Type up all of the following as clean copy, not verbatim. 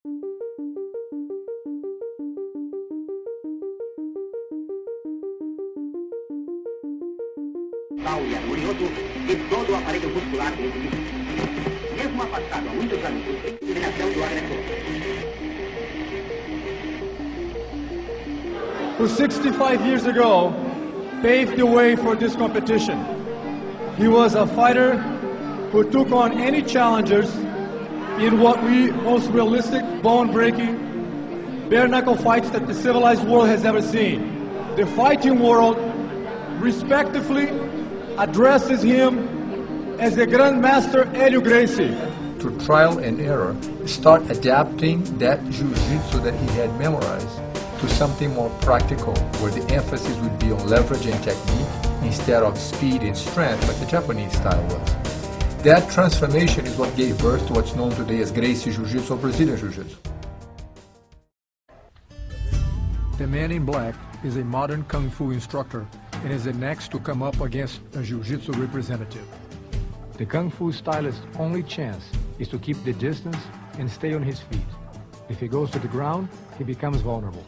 e harmonioso de todo o aparelho muscular do indivíduo. Mesmo afastado há muitos anos da discriminação do agressor. Who 65 years ago paved the way for this competition. He was a fighter who took on any challengers in what we most realistic, bone-breaking, bare-knuckle fights that the civilized world has ever seen. The fighting world respectively addresses him as the Grandmaster Hélio Gracie. Through trial and error, start adapting that jiu-jitsu that he had memorized to something more practical, where the emphasis would be on leverage and technique instead of speed and strength like the Japanese style was. That transformation is what gave birth to what's known today as Gracie Jiu Jitsu or Brazilian Jiu Jitsu. The man in black is a modern Kung Fu instructor and is the next to come up against a Jiu-Jitsu representative. The Kung Fu stylist's only chance is to keep the distance and stay on his feet. If he goes to the ground, he becomes vulnerable.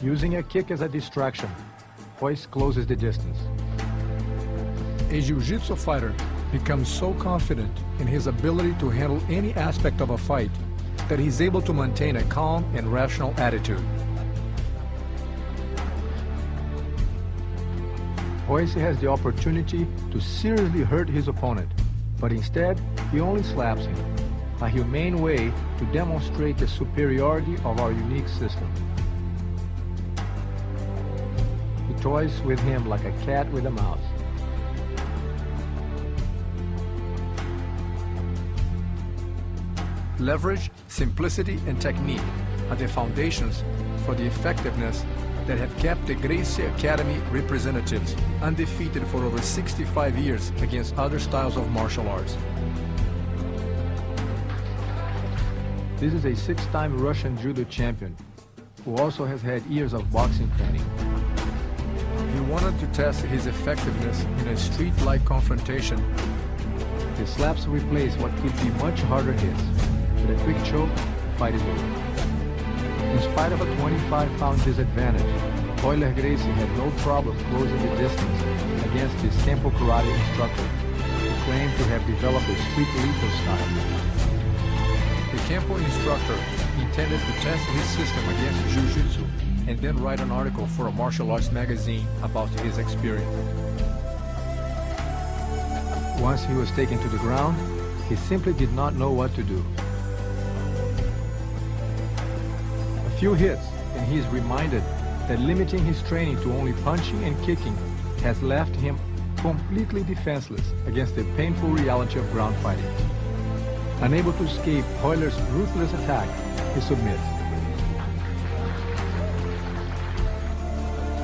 Using a kick as a distraction, Royce closes the distance. A Jiu-Jitsu fighter becomes so confident in his ability to handle any aspect of a fight that he's able to maintain a calm and rational attitude. Royce has the opportunity to seriously hurt his opponent, but instead, he only slaps him, a humane way to demonstrate the superiority of our unique system. He toys with him like a cat with a mouse. Leverage, simplicity, and technique are the foundations for the effectiveness that have kept the Gracie Academy representatives undefeated for over 65 years against other styles of martial arts. This is a 6-time Russian Judo champion who also has had years of boxing training. He wanted to test his effectiveness in a street-like confrontation. The slaps replace what could be much harder hits. With a quick choke, the fight is over. In spite of a 25-pound disadvantage, Royce Gracie had no problem closing the distance against his Kempo karate instructor, who claimed to have developed a street lethal style. The Kempo instructor intended to test his system against Jiu-Jitsu and then write an article for a martial arts magazine about his experience. Once he was taken to the ground, he simply did not know what to do. A few hits, and he is reminded that limiting his training to only punching and kicking has left him completely defenseless against the painful reality of ground fighting. Unable to escape Royce's ruthless attack, he submits.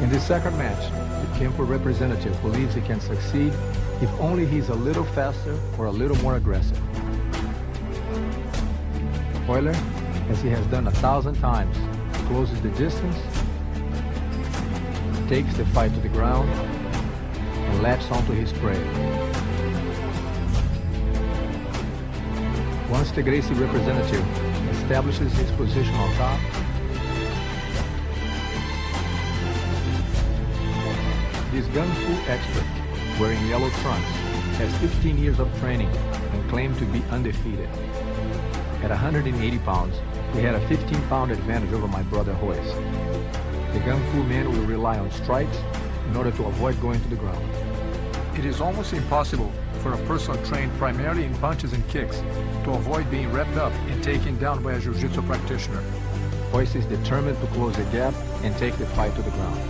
In this second match, the Kempo representative believes he can succeed if only he's a little faster or a little more aggressive. Royce, as he has done 1,000 times, closes the distance, takes the fight to the ground, and latches onto his prey. Once the Gracie representative establishes his position on top, this Kung Fu expert, wearing yellow trunks, has 15 years of training and claimed to be undefeated. At 180 pounds, he had a 15-pound advantage over my brother Royce. The Kung Fu man will rely on strikes in order to avoid going to the ground. It is almost impossible for a person trained primarily in punches and kicks to avoid being wrapped up and taken down by a Jiu-Jitsu practitioner. Royce is determined to close the gap and take the fight to the ground.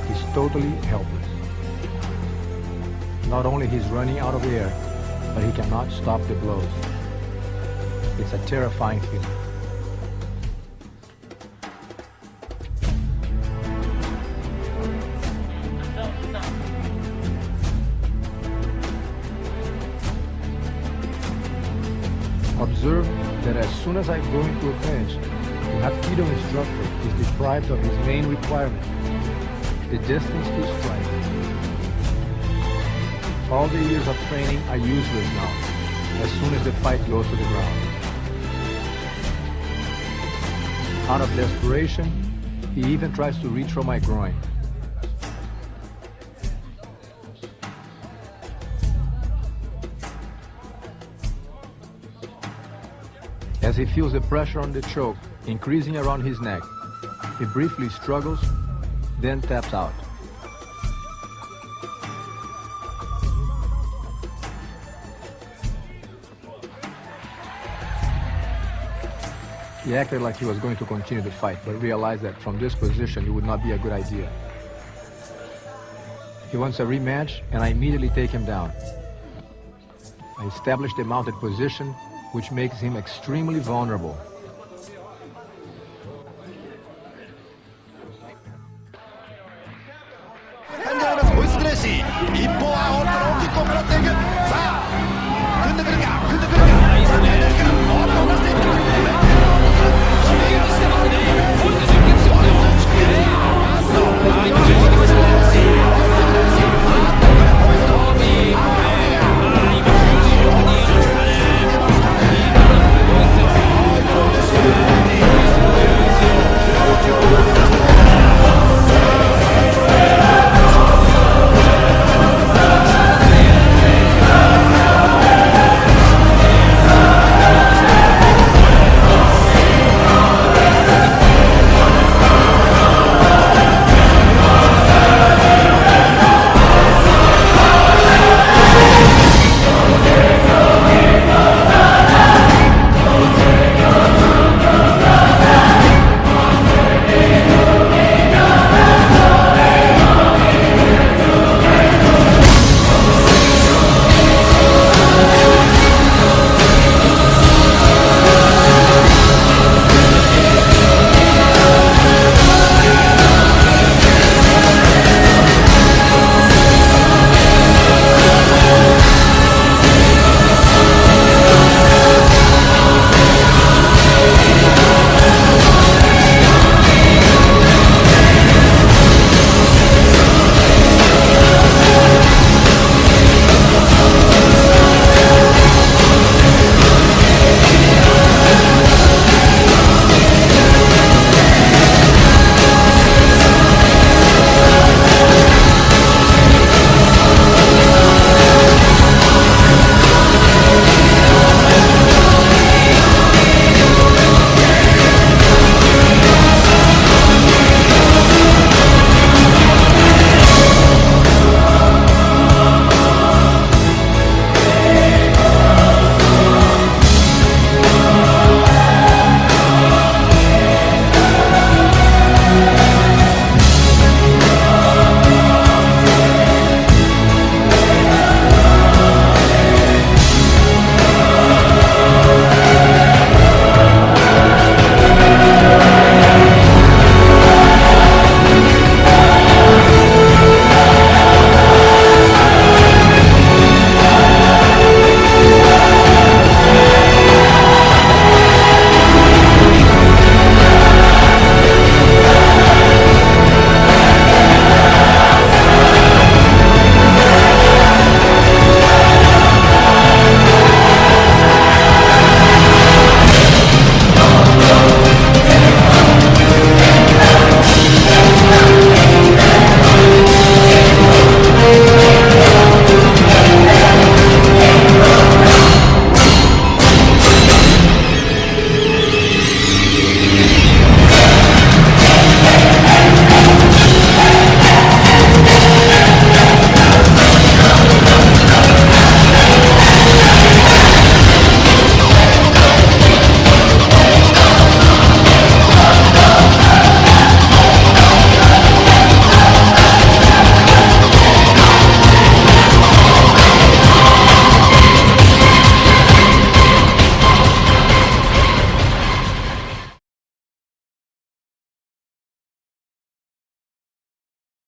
He's totally helpless. Not only he's running out of air, but he cannot stop the blows. It's a terrifying feeling. Observe that as soon as I go into a clinch, the Hapkido instructor is deprived of his main requirement, the distance to strike. All the years of training are useless now, as soon as the fight goes to the ground. Out of desperation, he even tries to reach for my groin. As he feels the pressure on the choke increasing around his neck, he briefly struggles, then taps out. He acted like he was going to continue the fight, but realized that from this position it would not be a good idea. He wants a rematch, and I immediately take him down. I establish the mounted position, which makes him extremely vulnerable.